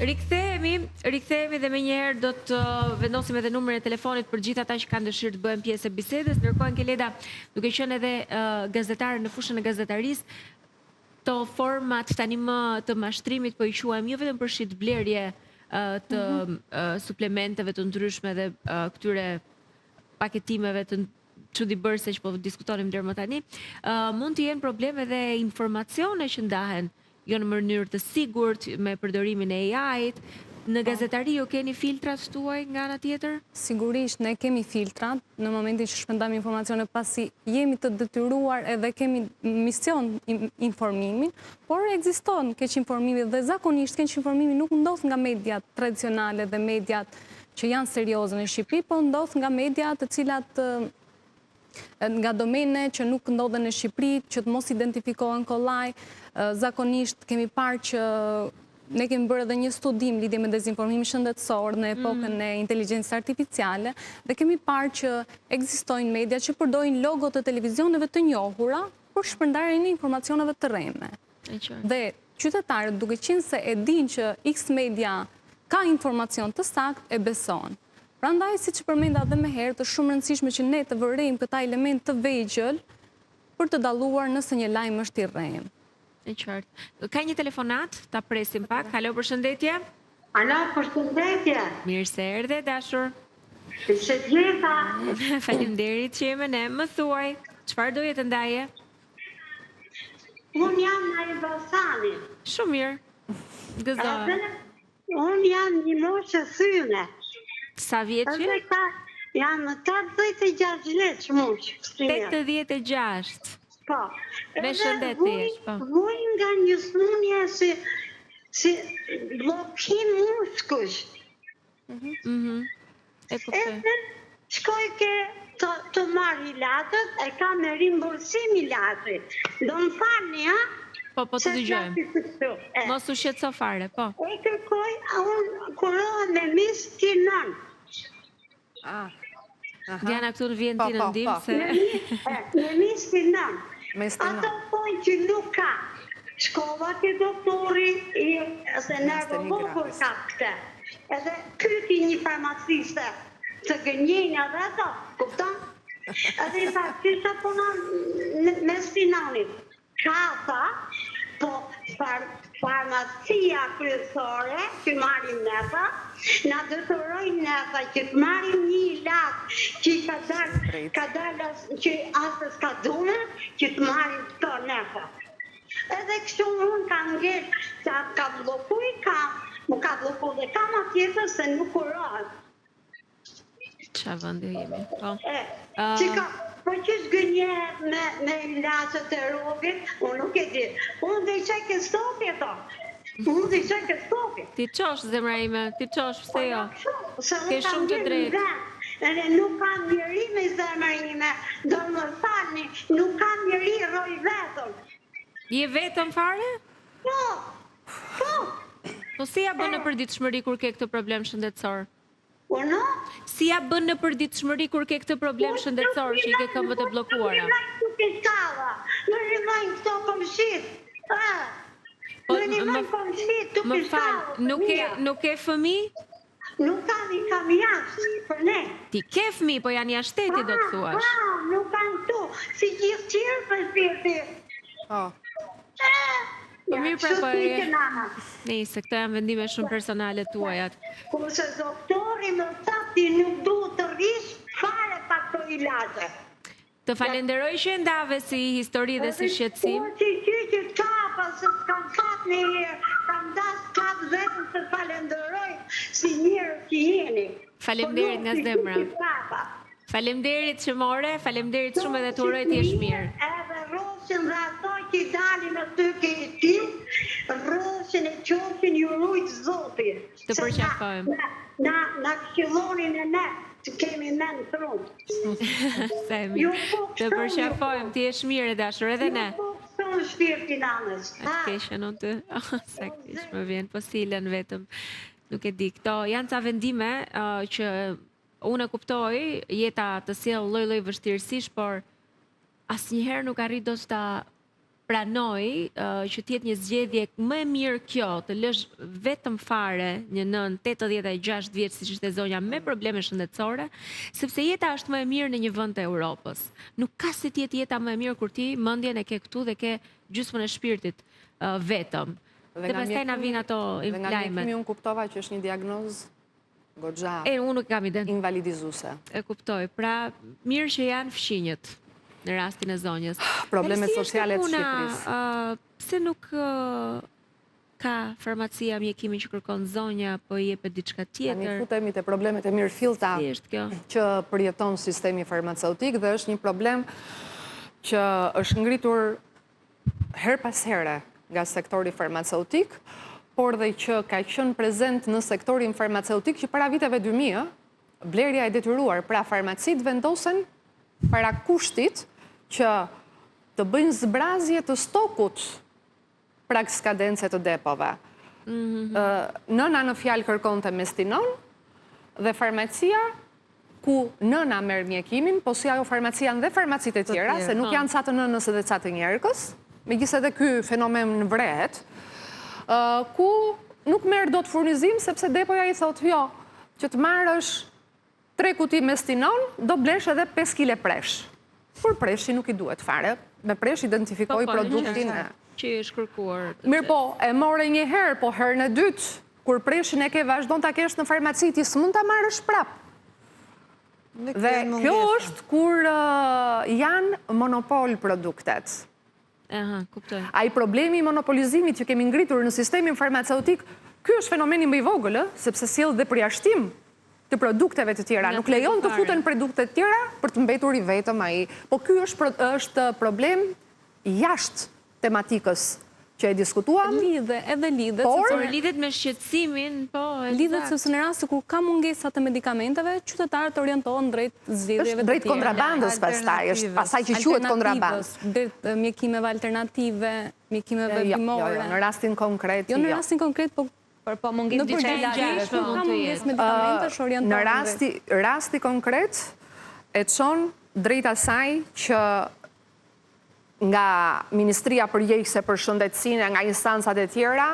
Rikthehemi dhe menjëherë do të vendosim edhe numrin e telefonit për gjithë ata që kanë dëshirë të bëhen pjesë e bisedës. Ndërkohë Ankeleda, duke qenë edhe gazetare në fushën e gazetarisë, to format tani më të mashtrimit po i quajmë jo vetëm për shitblerje të suplementeve të ndryshme dhe këtyre paketimeve të çuditbërëse që po diskutonim deri më tani, mund të jenë probleme dhe informacione që ndahen jo në mënyrë të sigurt me përdorimin e AI-t. Në gazetari ju keni filtrat tuaj nga ana tjetër? Sigurisht, ne kemi filtrat në momentin që shpërndajmë informacione pasi jemi të detyruar edhe kemi mision informimin, por ekziston keq informimi dhe zakonisht keq informimi nuk ndodh nga mediat tradicionale dhe mediat që janë serioze në Shqipëri, por ndodh nga mediat të cilat nga domene që nuk ndodhen në Shqipëri, që të mos identifikohen kollaj. Zakonisht kemi parë që ne kemi bërë edhe një studim lidhje me dezinformimin shëndetësor në epokën e inteligjencës artificiale dhe kemi parë që ekzistojnë media që përdorin logo të televizioneve të njohura për shpërndarjen e informacioneve të rreme. Dhe qytetarët, duke qenë se e dinë që X media ka informacion të saktë, e beson. Prandaj, siç përmenda edhe më herët, është shumë rëndësishme që ne të vërejmë këta element të vegjël për të dalluar nëse një lajm është i rrem. E qartë. Ka një telefonat, ta presim pak. Halo, përshëndetje. Alo, përshëndetje. Mirë se erdhe, dashur. Përshëndjeta. Faleminderit që jemi ne. Më thuaj, çfarë doje të ndaje? Unë jam nga Elbasani. Shumë mirë. Gëzohem. Unë jam një moshë thyne. Sa vjeçi? Jam 86 vjeç moshë. 86. Po. Me shëndet të jesh, po. Vuj nga një smundje si blokim muskush. E kuptoj. Edhe shkoj ke të marr ilaçet, e kam me rimbursim ilaçit. Do më falni, ha? Po të dëgjojmë. Mos u shqetëso fare, po. E kërkoj, unë kurohem me mis tinon. Diana, këtu në vjen ti në ndim se... Me mis tinon. Ato pojnë që nuk ka. Shkova ke doktori, se nervovokur ka këte. Edhe kyti një farmaciste të gënjejnë edhe ato, kupton? Edhe i tha, që të punon me spinonit. Ka tha, po farmacia kryesore që marim nefa, na dëtërojnë nefa që të marim një ilaç që ka dalë që asës ka dune, që të marim të nefa. Edhe kështu unë ka ngellë, që ka blokuj, mu ka bloku dhe kam atjetër se nuk kurohet. Qa vëndi jemi, po. Që ka, po që shgënjet me ilaçet e rogit, unë nuk e di. Unë dhe i qaj ke stopi e to. Unë dhe i qaj ke stopi. Ti qosh, zemra ime, ti qosh, pse jo? Ke shumë të drejtë. Edhe nuk kam njëri me zemra ime, do më falni, nuk kam njëri roj vetëm. Je vetëm fare? Po, po. Po si ja bën në përditshmëri kur ke këtë problem shëndetësor? Unë? Si ja bën në përditshmëri kur ke këtë problem shëndetësor që i ke këmbët e bllokuara? Në rimajnë këto komshit. Në rimajnë komshit të Më fal, nuk ke fëmi? Nuk kam, i kam jashtë për ne. Ti ke fëmi, po janë jashtë shteti, do të thuash. Nuk kam tu, si gjithë qirë për shpirti. Po mirë pra po e... Nëse këto janë vendime shumë personale tuajat. Kurse doktori më tha ti nuk duhet të rish fare pa këto ilaçe. Të falenderoj që ndave si histori dhe si shqetësim. Po që kapa se s'kam fat në herë, kam das kap vetëm të falenderoj si njërë që jeni. Falemderit nga zemra. Falemderit që more, falemderit shumë edhe të uroj t'jesh mirë. Edhe rroshin dhe ato që i dalin në të këti, rroshin e qofin ju rujtë Zotit. Të përqafojmë. Na këshillonin e ne, që kemi men të rrujtë. Të përqafojmë, t'jesh mirë e dashur edhe ne. Ju po në shpirtin anës. Atë keshe në të, sa kesh më vjen, po silen vetëm. Nuk e di, këto janë ca vendime që unë e kuptoj, jeta të sjell lloj-lloj vështirësish, por asnjëherë nuk arrit dot ta pranoj që t'jetë një zgjedhje më e mirë kjo, të lësh vetëm fare një nën 86 vjeç siç ishte zonja me probleme shëndetësore, sepse jeta është më e mirë në një vend të Europës. Nuk ka si të jetë jeta më e mirë kur ti mendjen e ke këtu dhe ke gjysmën e shpirtit vetëm. Dhe pastaj na vijnë ato lajmet. Dhe nga mjekimi unë kuptova që është një diagnozë goxha unë nuk kam iden. Invalidizuese. E kuptoj. Pra, mirë që janë fshinjët në rastin e zonjës. Problemet sociale të Shqipërisë. Pse nuk ka farmacia mjekimin që kërkon zonja, po i jepet diçka tjetër? Ne futemi te problemet e mirëfillta që përjeton sistemi farmaceutik dhe është një problem që është ngritur her pas here nga sektori farmaceutik, por dhe që ka qenë prezent në sektorin farmaceutik që para viteve 2000, blerja e detyruar, pra farmacit vendosen para kushtit që të bëjnë zbrazje të stokut pra skadence të depove. Nëna në fjalë kërkon të mestinon dhe farmacia ku nëna merr mjekimin, po si ajo farmacia dhe farmacit e tjera, se nuk janë ca të nënës dhe ca të njerëkës, megjithëse edhe ky fenomen vrehet, ku nuk merr dot furnizim sepse depoja i thotë jo, që të marrësh 3 kuti mestinon, do blesh edhe 5 kile presh. Por preshi nuk i duhet fare. Me presh identifikoj produktin që i është kërkuar. Mirë po, e more një herë, po herën e dytë, kur preshin e ke vazhdon ta kesh në farmacit, i s'mund ta marrësh prap. Dhe kjo është kur janë monopol produktet. Kuptoj. Ai problemi i monopolizimit që kemi ngritur në sistemin farmaceutik, ky është fenomeni më i vogël, sepse sjell dhe përjashtim të produkteve të tjera. Nuk lejon të futen produkte të tjera për të mbetur i vetëm ai. Po ky është problem jashtë tematikës që e diskutuam. Edhe lidhet. Por lidhet me shqetësimin, po. Lidhet sepse në rast kur ka mungesa të medikamentet, qytetarët orientohen drejt zgjedhjeve të tjera. Drejt kontrabandës pastaj, është pasaj që quhet kontrabandë. Drejt mjekimeve alternative, mjekimeve bimore. Jo, në rastin konkret. Jo, në rastin konkret, po mungesë gjashme mund të jetë. Në rasti konkret e çon drejt asaj që nga Ministria Përgjegjëse për Shëndetësinë, nga instancat e tjera,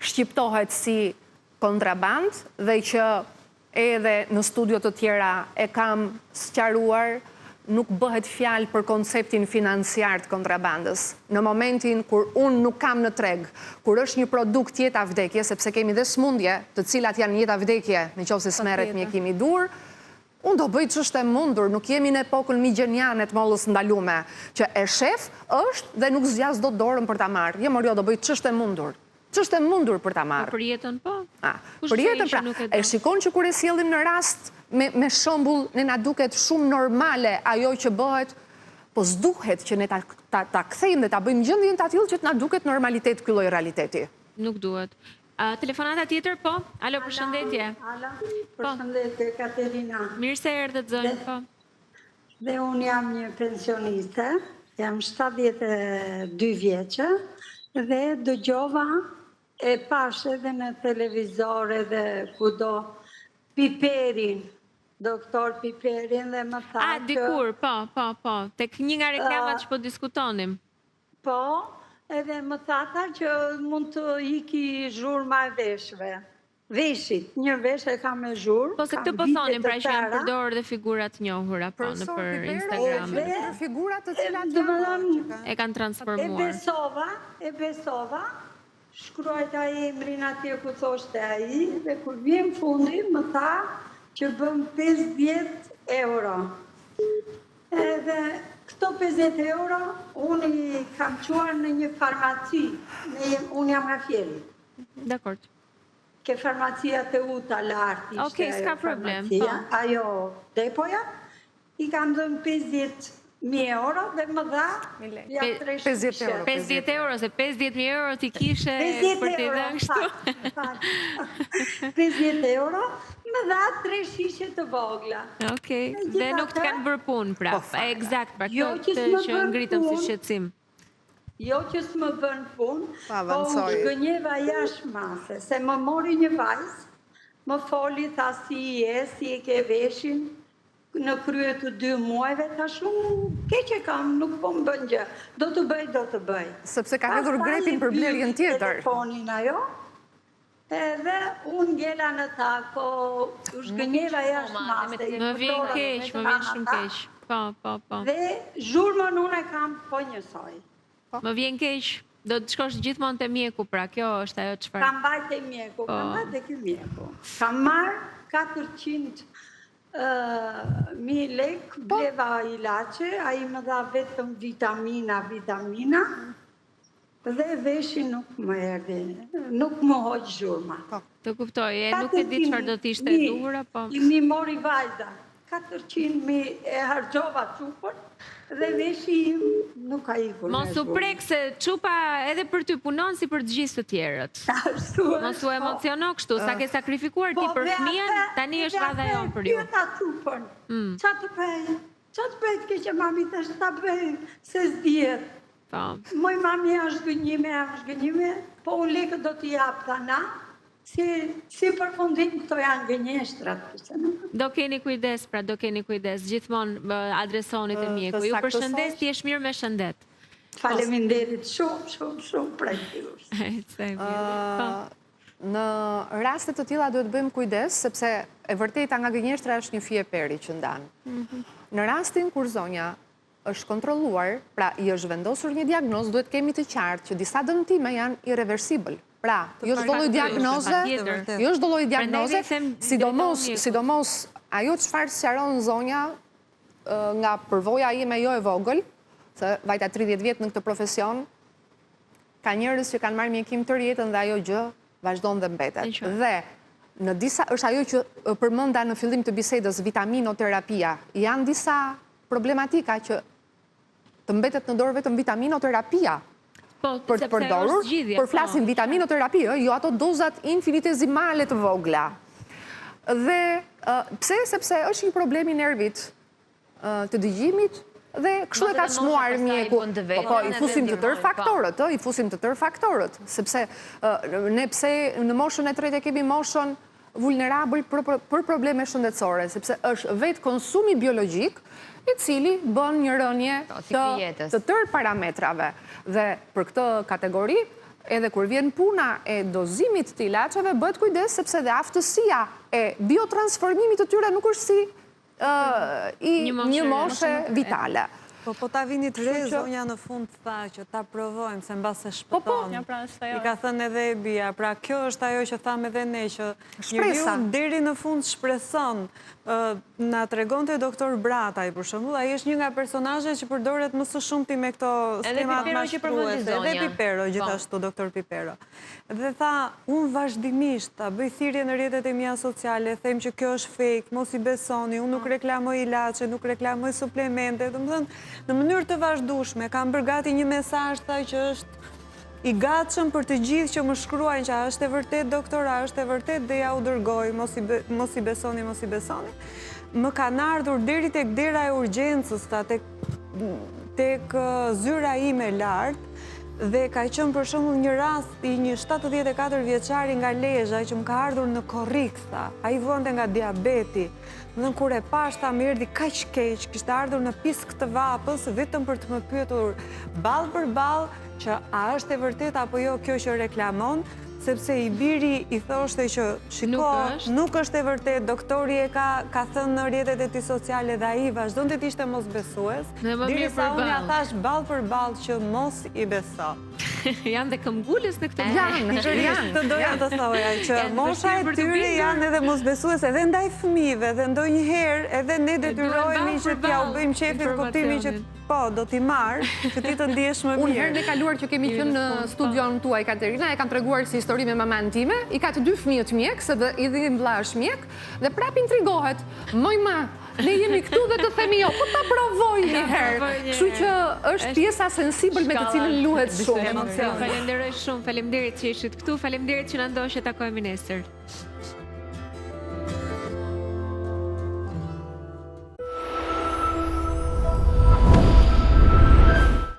shqiptohet si kontraband dhe që edhe në studio të tjera e kam sqaruar, nuk bëhet fjalë për konceptin financiar të kontrabandës. Në momentin kur unë nuk kam në treg, kur është një produkt jeta vdekje, sepse kemi dhe smundje të cilat janë jeta vdekje, në qoftë se smerret mjekimi dur, unë do bëj ç'është e mundur, nuk jemi në epokën migjeniane të mollës ndalume, që e shef është dhe nuk zgjas dot dorën për ta marrë. Jo, do bëj ç'është e mundur. Ç'është e mundur për ta marrë. Për jetën po? Për jetën pra, e shikon që kur e sjellim në rast me shembull, ne na duket shumë normale ajo që bëhet, po s'duhet që ne ta kthejmë dhe ta bëjmë gjendjen të tillë që të na duket normalitet ky lloj realiteti. Nuk duhet. Telefonata tjetër, po? Alo, përshëndetje. Alo, përshëndetje, Katerina. Mirë se erdhët zonjë, po. Dhe unë jam një pensioniste, jam 72 vjeçë dhe dëgjova e pash edhe në televizor edhe kudo Piperin, doktor Piperin dhe më tha që... dikur, po, tek një nga reklamat që po diskutonim. Po, edhe më tha që mund të iki zhurma e veshve. Veshit, një vesh e kam me zhurmë. Po se këtë po thonim, pra që janë përdorur dhe figurat njohura, po, në për Instagram. Figurat të cilat janë e kanë transformuar. E besova, shkruajta emrin atje ku thoshte ai, dhe kur vjen fundi, më tha që bëm 50 euro. Edhe këto 50 euro, unë i kam quar në një farmaci, unë jam nga Fjeri. Dakord. Ke farmacia të uta lartë ishte. Okej, s'ka problem. Ajo depoja, i kam dhënë 50.000 euro dhe më dha 50 euro. 50 euro, se 50.000 euro ti kishe për t'i dhënë kështu. 50 euro, më dha 3 shishe të vogla. Okej, dhe nuk të kanë bërë punë prap. Eksakt, pra këtë që ngritëm si shqetësim. Jo që s'më bën punë, po u shgënjeva jashtë mase, se më mori një vajzë, më foli, tha si i e ke veshin, në krye të 2 muajve, ta shumë keqe kam, nuk po më bën gjë. Do të bëj. Sepse ka hedhur grepin për blerjen tjetër. Telefonin ajo, edhe unë gjela në tak, po u shgënjeva jashtë maste. Më vjen keq, më vjen shumë keq. Po. Dhe zhurmën unë e kam po njësoj. Më vjen keq, do të shkosh gjithmonë te mjeku, pra kjo është ajo çfarë. Kam bajt e mjeku, Kam marrë 400.000 lek, bleva ilaçe, ai më dha vetëm vitamina, dhe veshi nuk më erdhi, nuk më hoq zhurma. Të kuptoj, nuk e di çfarë do të ishte e duhur apo. Mi mori vajza, 400.000 e harxova çupën, dhe veshi im nuk ka ikur. Mos u prek se çupa edhe për ty punon si për të gjithë të tjerët. Mos u emociono kështu, sa ke sakrifikuar ti për fëmijën, tani është radha jonë për ju. Ta çupën. Çfarë të bëj? Keqe mami tash ta bëj, se s'dihet. Po. Moj mami është gënjime, po u lekë do t'i jap tana. Si përfundim këto janë gënjeshtrat. Do keni kujdes, gjithmonë adresoni te mjeku. Ju përshëndes, ti je mirë me shëndet. Faleminderit shumë prej jush. Në rastet të tilla duhet bëjmë kujdes, sepse e vërteta nga gënjeshtra është një fije peri që ndan. Në rastin kur zonja është kontrolluar, pra i është vendosur një diagnozë, duhet kemi të qartë që disa dëmtime janë irreversibël. Pra, jo është do lloj diagnoze, sidomos ajo çfarë sqaron zonja nga përvoja ime jo e vogël, se vajta 30 vjet në këtë profesion, ka njerëz që kanë marrë mjekim të rjetën dhe ajo gjë vazhdon dhe mbetet. Dhe në disa është ajo që përmenda në fillim të bisedës, vitaminoterapia, janë disa problematika që të mbetet në dorë vetëm vitaminoterapia. Për të përdorur, për flasin vitaminoterapie, jo ato dozat infinitezimale të vogla. Dhe pse? Sepse është një problem i nervit të dëgjimit dhe kështu e ka çmuar mjeku. Po, i fusim të tërë faktorët, sepse ne pse në moshën e tretë kemi moshën vulnerabël për probleme shëndetësore, sepse është vetë konsumi biologjik i cili bën një rënje të tërë parametrave. Dhe për këtë kategori, edhe kur vjen puna e dozimit të ilaçeve, bëhet kujdes sepse dhe aftësia e biotransformimit të tyre nuk është si një moshe vitale. Po ta vini të re, zonja në fund tha që ta provojmë, se mbase shpëton. I ka thënë edhe e bia, pra kjo është ajo që thamë edhe ne, që njeriu deri në fund shpreson. Na tregonte doktor Brataj, për shembull, ai është një nga personazhet që përdoret më së shumti me këto skemat mashtruese. Edhe Pipero, gjithashtu doktor Pipero. Dhe tha, unë vazhdimisht ta bëj thirrje në rrjetet e mia sociale, them që kjo është fake, mos i besoni, unë nuk reklamoj ilaçe, nuk reklamoj suplemente, domethënë në mënyrë të vazhdueshme kam bërë gati një mesazh tha që është i gatshëm për të gjithë që më shkruajnë që a është e vërtet doktora, është e vërtet dhe ja u dërgoj, mos i besoni. Më kanë ardhur deri tek dera e urgjencës, tek zyra ime lart, dhe ka qenë për shembull një rast i një 74 vjeçari nga Lezhë që më ka ardhur në korrik, tha. Ai vonte nga diabeti. Dhe kur e pash ta më erdhi kaq keq, kishte ardhur në pisk të vapës vetëm për të më pyetur ball për ball që a është e vërtet apo jo kjo që reklamon, sepse i biri i thoshte që shiko, nuk është e vërtet, doktori e ka thënë në rrjetet e tij sociale dhe ai vazhdonte të ishte mosbesues, derisa unë ja thash ball për ball që mos i beso. Janë dhe këmbgulës në këtë janë. Të doja të thoja që mosha e tyre janë edhe mosbesues edhe ndaj fëmijëve dhe ndonjëherë edhe ne detyrohemi që t'ja u bëjmë qefin kuptimin që po, do t'i marrë, që ti të ndihesh më mirë. Unë herën e kaluar që kemi qenë në studion tuaj, Katerina, e kam treguar si histori me maman time, i ka të 2 fëmijët mjek, se dhe i dhe vlla është mjek, dhe prap intrigohet, moj ma, ne jemi këtu dhe të themi jo, po ta provoj një herë. Kështu që është pjesa sensibël me të cilën luhet shumë. Faleminderit shumë, faleminderit që ishit këtu, faleminderit që na ndoqët, takojmë nesër.